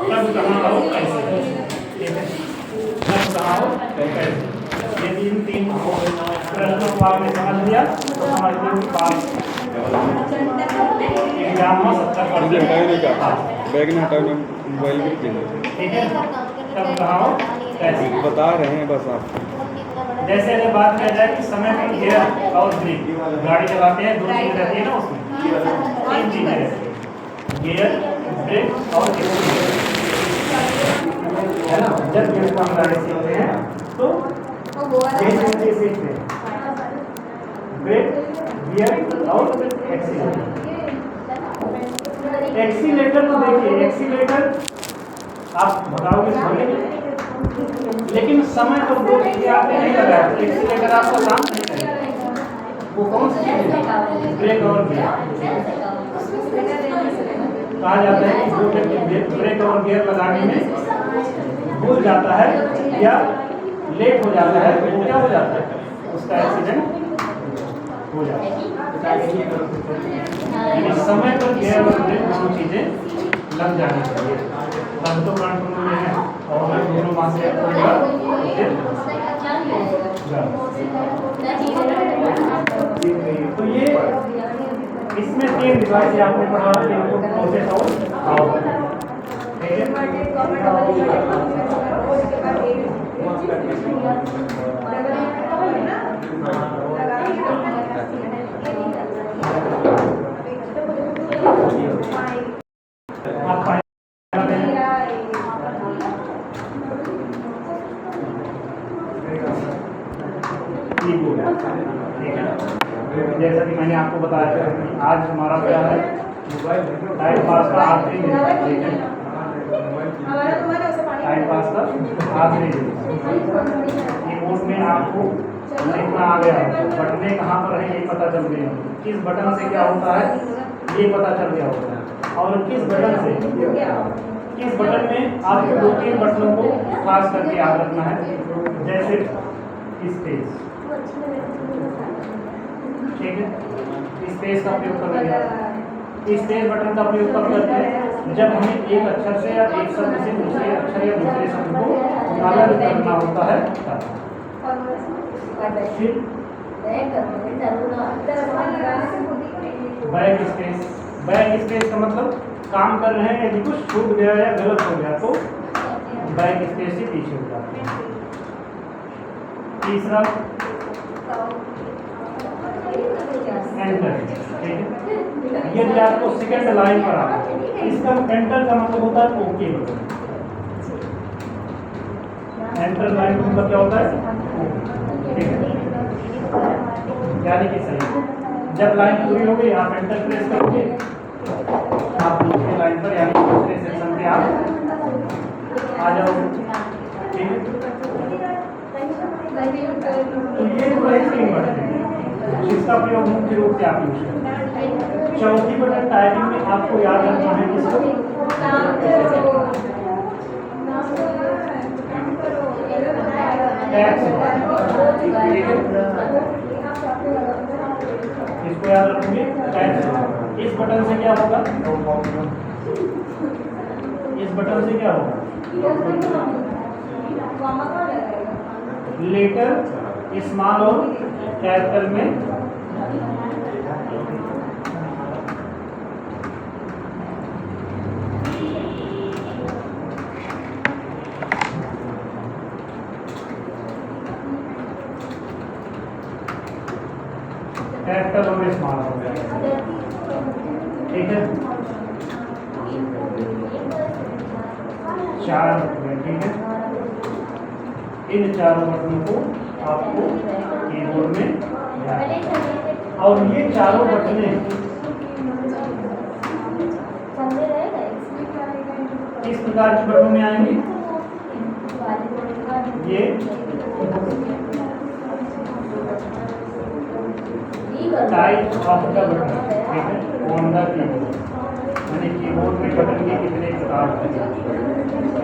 कब कहाँ हो कैसे, ठीक है, कब कहाँ हो कैसे। यदि इन तीन प्रश्नों को आपने समझ लिया तो समझ लो कि पास एग्जाम में 70%। बैग में हटाओ, मोबाइल भी चाहिए। ठीक है, कब कहाँ हो कैसे बता रहे हैं बस आप। जैसे अगर बात किया जाए कि समय पर गियर और ब्रेक, गाड़ी चलाते हैं 2 चीज़ रहती है ना, उसमें 3 चीज़ें रहती है, गियर, ब्रेक और एक्सीलरेटर, है ना। जब गियर को हम गाड़ी सीखते हैं तो सीखते हैं ब्रेक, गियर और एक्सीलरेटर। एक्सीलरेटर तो देखिए, एक्सीलरेटर आप भगाओगे भगेंगे, लेकिन समय पर 2 चीजें आपने नहीं लगाया, एक्सीलरेटर आपका काम नहीं करेगा। वो कौन सी चीज है? ब्रेक और गियर। कहा जाता है कि जो व्यक्ति ब्रेक और गियर लगाने में भूल जाता है या लेट हो जाता है, वो क्या हो जाता है, उसका एक्सीडेंट हो जाता है। यानी समय पर गियर और ब्रेक दोनों चीजें लग जानी चाहिए, तब तो कंट्रोल में है। और दोनों मास से तो ये इसमें 3 डिवाइस आपने पढ़ा, इनपुट, प्रोसेस और आउटपुट, ठीक है। जैसा कि मैंने आपको बताया था, आज हमारा क्या है, टाइम पास का आखिरी दिन, ठीक है, टाइम पास का आखिरी दिन। कीबोर्ड में आपको लिखना आ गया, बटनें कहाँ पर है ये पता चल गया, किस बटन से क्या होता है ये पता चल गया होता है, और किस बटन में आपको 2-3 बटनों को खास करके याद रखना है, जैसे स्पेस, ठीक है, स्पेस का प्रयोग कर रहे हैं। स्पेस बटन का प्रयोग कब करते हैं, जब हमें एक अक्षर से या एक शब्द से दूसरे अक्षर या दूसरे शब्द को अलग करना होता है। फिर बैक स्पेस का मतलब काम कर रहे हैं, यदि कुछ छूट गया या गलत हो गया तो बैक स्पेस से पीछे हो जाता है। तीसरा एंटर, ठीक है, यदि आपको सेकंड लाइन पर आ, इसका एंटर का मतलब होता है ओके बटन। एंटर लाइन का मतलब क्या होता है, ठीक है, यानी कि सही। जब लाइन पूरी हो गई आप एंटर प्रेस करोगे, आप दूसरी लाइन पर यानी दूसरे सेक्शन पे आप आ जाओगे, ठीक है। तो ये पूरा स्क्रीन बटन है जिसका प्रयोग मुख्य रूप से आप यूज करते हैं। चौथी बटन टाइपिंग में आपको याद रखना है इसको, इसको याद रखोगे। इस बटन से क्या होगा, इस बटन से क्या होगा, लेटर स्मॉल और कैपिटल में कैपिटल और स्मॉल हो गया, ठीक है। 4 बटन, ठीक है। इन चारों बटनों को आपको कीबोर्ड में, और ये चारों बटनें किस प्रकार की बटनों में आएंगी, ये टाइप ऑफ द बटन, ठीक है, ऑन द कीबोर्ड, यानी कीबोर्ड में बटन के कितने प्रकार होते हैं,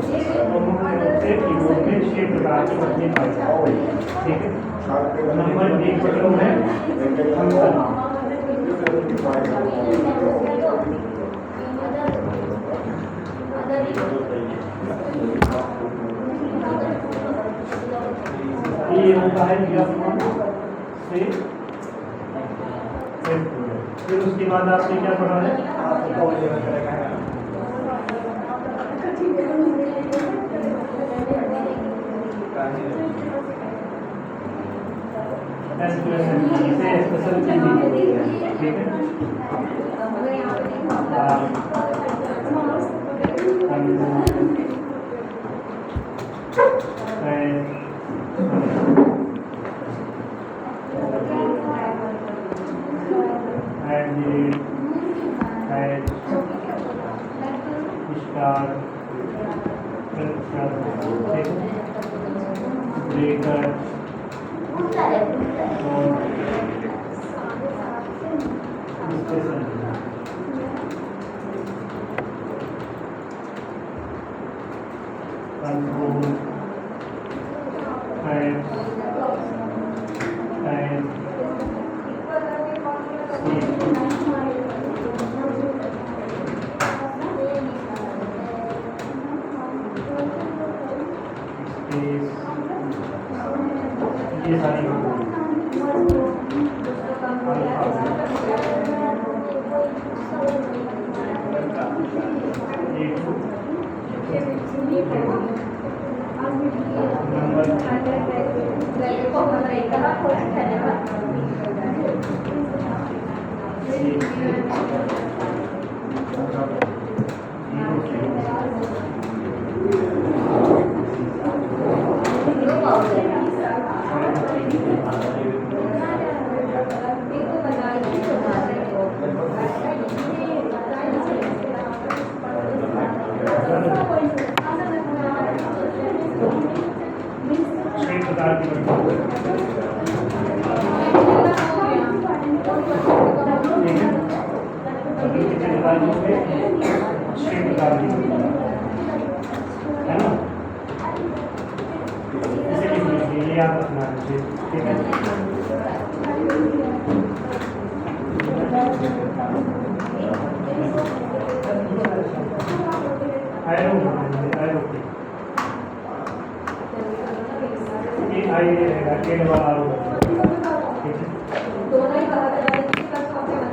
तो मुख्य रूप से कीबोर्ड में 6 प्रकार के बटन पाए जाते हैं, ठीक है। नंबर 1 बटन है फंक्शन, ये होता है F1 से F2। फिर उसके बाद आपने क्या पढ़ा है? इसे स्पेशल ठीक है। ये सारी याद रखना है, ठीक है।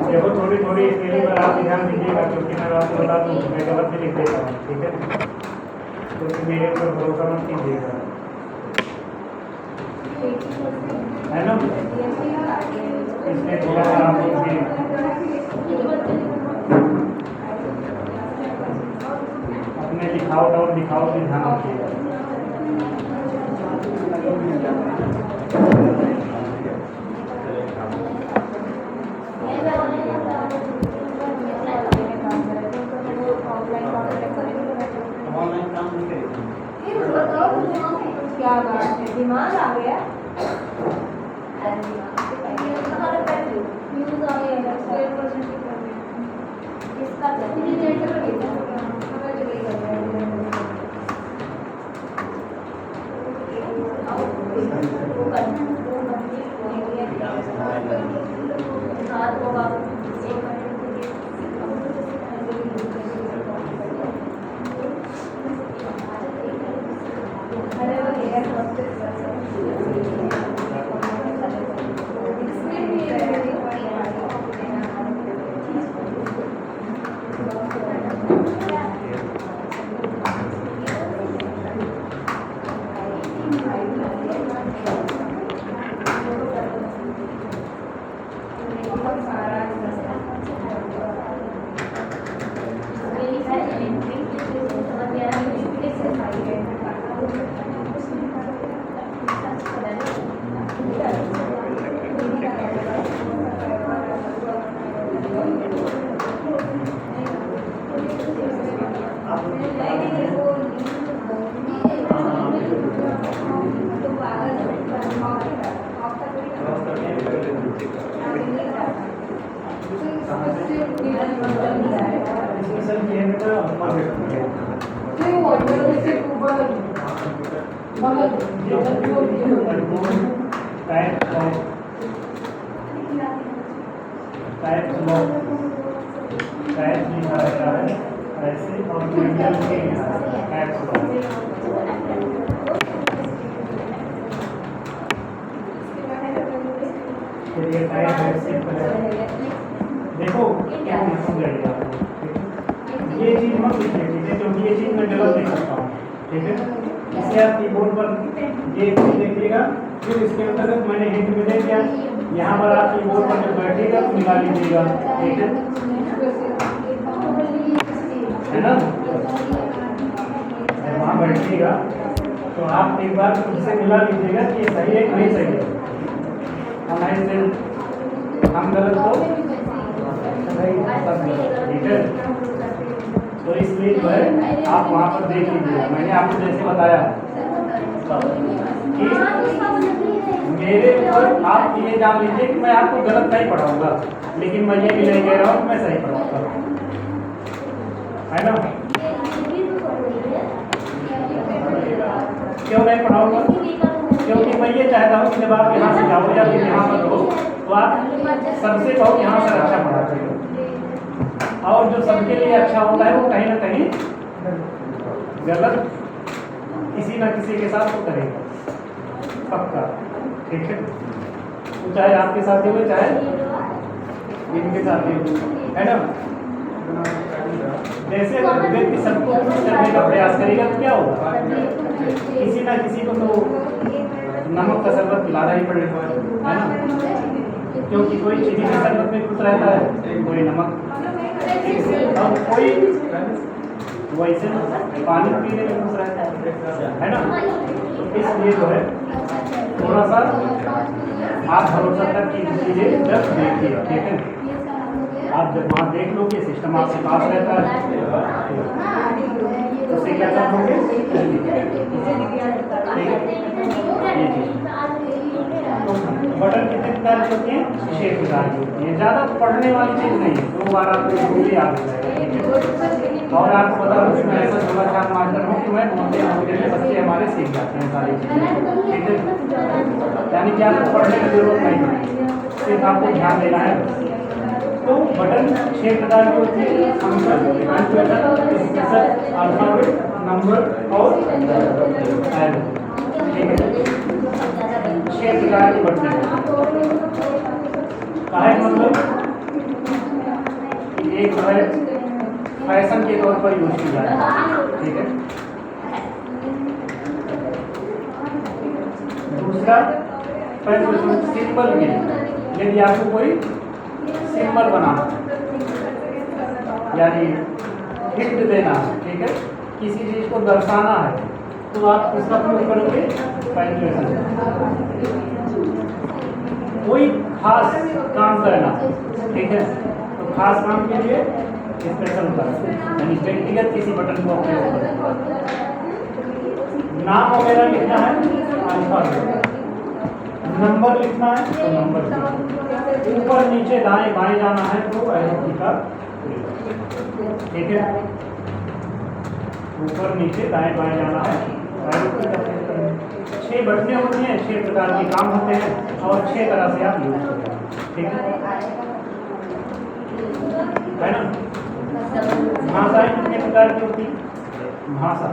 देखो थोड़ी थोड़ी स्पेलिंग पर आप ध्यान दीजिएगा, क्योंकि मैं आपको बता दूँ मैं गलत भी लिख देता हूँ, ठीक है। क्योंकि मेरे ऊपर भरोसा मत कीजिएगा, है ना। इसमें थोड़ा सा आप अपने लिखावट और दिखावट भी ध्यान रखिएगा। क्या बात है, दिमाग आ गया। न्यूज़ आ गया है, स्क्वायर परसेंट की कर रहे हैं। इसका कितनी देर तक लगेगा? पता चलेगा। ठीक है। इसे आप कीबोर्ड पर ये देखिएगा, फिर इसके अंतर्गत मैंने हिंट में दे दिया, यहाँ पर आप कीबोर्ड पर जब बैठिएगा तो मिला लीजिएगा, ठीक है ना। जब वहाँ बैठिएगा तो आप एक बार खुद से मिला लीजिएगा कि ये सही है कि नहीं सही है। हमारे से हम गलत हो ठीक है। तो इसलिए जो है आप वहाँ पर देख लीजिएगा, मैंने आपको जैसे बताया कि मेरे ऊपर आप ये जान लीजिए कि मैं आपको गलत नहीं पढ़ाऊंगा, लेकिन मैं ये भी नहीं कह रहा हूँ मैं सही पढ़ाऊंगा, है ना। क्यों नहीं पढ़ाऊंगा? क्योंकि मैं ये चाहता हूँ कि जब आप यहाँ से जाओ या फिर यहाँ पर हो तो आप सबसे कहो यहाँ सर अच्छा पढ़ाते हो, और जो सबके लिए अच्छा होता है वो कहीं ना कहीं गलत किसी न किसी के साथ तो करेगा पक्का, ठीक है। तो चाहे आपके साथ ही हो चाहे इनके साथ ही हो, है ना। जैसे अगर व्यक्ति सबको खुश करने का प्रयास करेगा तो क्या होगा, किसी ना किसी को तो नमक का शरबत पिलाना ही पड़ेगा, है ना। क्योंकि कोई चीनी के शरबत में खुश रहता है, कोई नमक, और कोई वैसे पानी पीने में खुश रहता है ना। तो इसलिए जो है थोड़ा सा आप भरोसा तक कीजिए जब देखिए, ठीक है। आप जब वहाँ देख लोगे सिस्टम आपके पास रहता है उससे क्या कर लोगे, ये चीज़। बटन कितने प्रकार की होती है, 6 प्रकार की होती है। ज़्यादा पढ़ने वाली चीज़ नहीं है, 2 बार आपको जरूरी याद हो जाएगा। और आपको पता है उसमें ऐसा जोड़ाछाप मास्टर हूँ कि मैं बोलते हैं बच्चे हमारे सीख जाते हैं सारी चीज़ें, ठीक है। यानी कि आपको पढ़ने की जरूरत नहीं है, सिर्फ आपको ध्यान देना है। तो बटन 6 प्रकार की होती है, अल्फाबेट, नंबर और एरो, ठीक है। 6 प्रकार की बटन है, मतलब एक जो है फैशन के तौर पर यूज की जाए, ठीक है। दूसरा सिंबल में, यदि आपको कोई सिंबल बनाना यानी हिंट देना, ठीक है, किसी चीज को दर्शाना है तो आप किसका प्रयोग करोगे, पंक्चुएशन। कोई खास काम करना, ठीक है, तो खास काम के लिए स्पेशल करना, यानी व्यक्तिगत किसी बटन को प्रयोग करें। नाम वगैरह लिखना है अल्फाबेट, नंबर लिखना है तो नंबर, ऊपर नीचे दाएं बाएं जाना है तो एरो की का, ठीक है। ऊपर नीचे दाएं बाएं जाना है एरो की का। 6 बटनें होती हैं, 6 प्रकार के काम होते हैं और 6 तरह से आप यूज करते हैं, ठीक है ना। भाषाएं कितने प्रकार की होती हैं, भाषा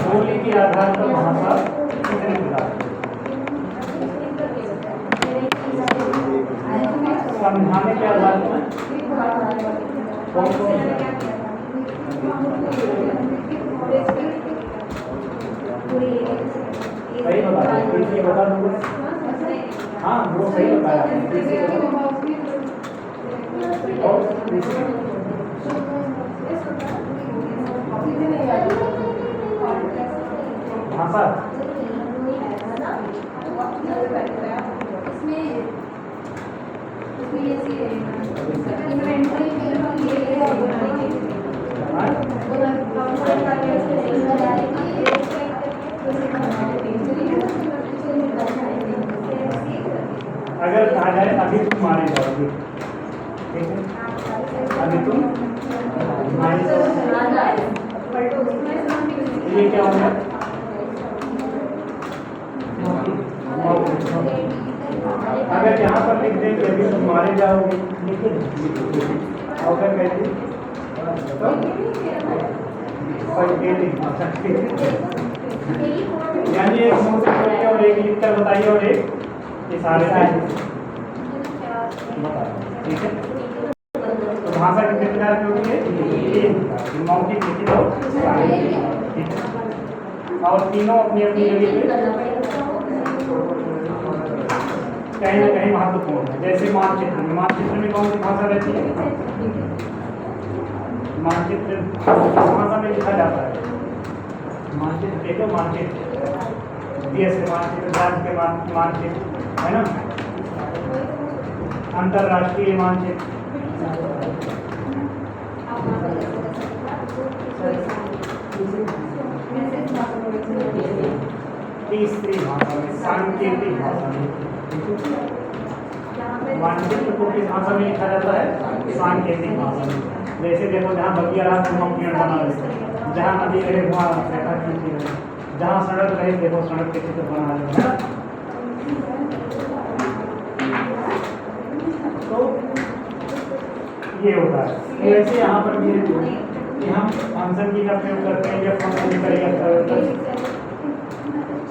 बोली के आधार पर भाषा कितने प्रकार की, समझाने के आधार पर कौन कौन सही बता दूंगा। हाँ वो सही बताया भाषा अगर कहा जाए अभी तुम मारे जाओगे, ठीक है, अभी तुम मारे जाओगे, ये क्या होगा, अगर यहाँ पर लिख दें कि अभी तुम मारे जाओगे, अगर कहते यानी एक मुंह से बोल के और एक लिख कर बताइए और एक इशारे से बताइए, ठीक है। तो भाषा कितने प्रकार की होती है, मौखिक लिखित और साहित्यिक, ठीक है। और तीनों अपनी अपनी जगह पे कहीं ना कहीं महत्वपूर्ण है। जैसे मानचित्र में कौन सी भाषा रहती है? मानचित्र भाषा में लिखा जाता है। मानचित्र देखो, मानचित्र देश के मानचित्र, राज्य के मानचित्र, है ना, अंतरराष्ट्रीय मानचित्र, तीसरी भाषा में सांकेतिक भाषा में। मानचित्र को किस भाषा में लिखा जाता है? सांकेतिक भाषा में। जैसे देखो, जहाँ बगिया रहा तो हम पेड़ बना रहे थे, जहाँ नदी रहे वहाँ रेखा खींची रहे, जहाँ सड़क रहे देखो सड़क के चित्र बना रहे हैं। तो ये होता है। वैसे यहाँ पर भी कि हम फंक्शन की का प्रयोग करते हैं या फंक्शन करेगा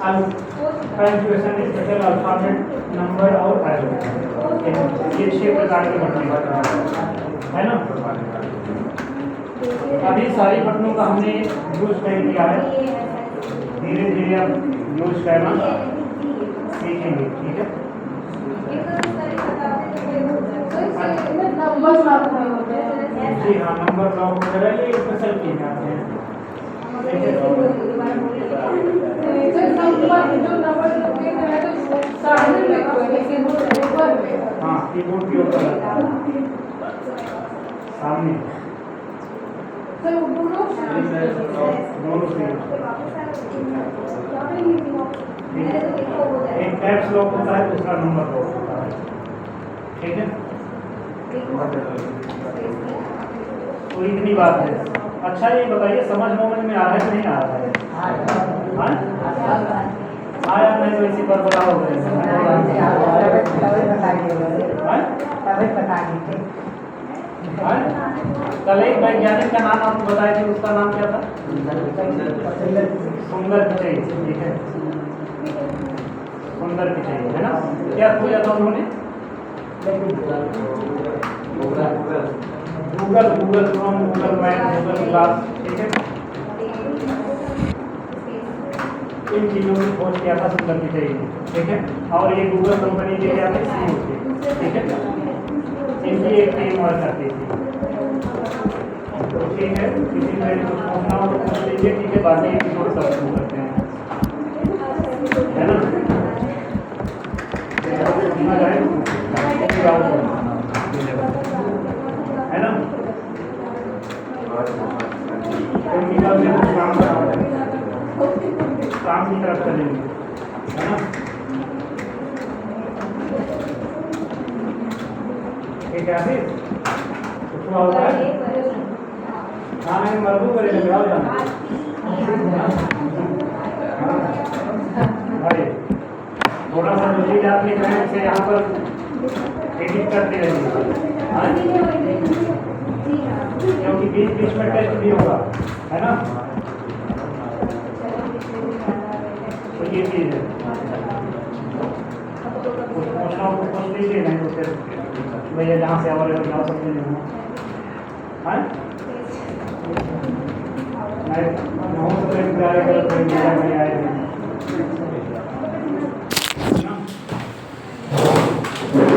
पंक्चुएशन, स्पेशल अल्फाबेट, नंबर और पैराग्राफ, ये 6 प्रकार के बटन है ना। अभी सारी बटनों का हमने यूज नहीं किया है, धीरे धीरे अब यूज करना सीखेंगे, ठीक है। जी हाँ, नंबर लॉक वगैरह ये स्पेशल किए जाते हैं। हाँ, कीबोर्ड की ओर सामने दोनों से एक कैप्स लॉक होता है, दूसरा नंबर लॉक होता है, ठीक है। तो इतनी बात है। अच्छा, ये बताइए समझ में आ रहा है कि नहीं आ रहा है? आया नहीं तो इसी पर बताओ। कल एक वैज्ञानिक का नाम आपको बताए थे, उसका नाम क्या था? सुंदर पिचाई, ठीक है, सुंदर पिचाई, है ना। क्या खोजा था उन्होंने? Google Chrome, Google map, Google glass, ठीक है। इन चीज़ों की खोज किया था सुंदर पिचाई ने, ठीक है। और ये गूगल कंपनी के क्या थे? सीईओ थे, ठीक है। इनकी एक टीम हुआ करती थी, तो ठीक है। किसी में कुछ पूछना हो तो पूछ लीजिए, ठीक है। बाकी एपिसोड सब शुरू करते हैं, है ना। है ना, काम की तरफ चलेंगे, है ना। ठीक है, अभी कुछ होता है। हाँ, मैं मरबू करेंगे, जाओ जाना भाई। थोड़ा सा जो चीज आप लिख रहे हैं उसे यहाँ पर एडिट करते रहिए, क्योंकि बीच में टेस्ट भी होगा, है ना। तो ये चीज़ है, कुछ पूछना हो तो पूछ लीजिए, नहीं तो फिर भैया जहाँ से अवेलेबल जाओ सकते हैं। नहीं,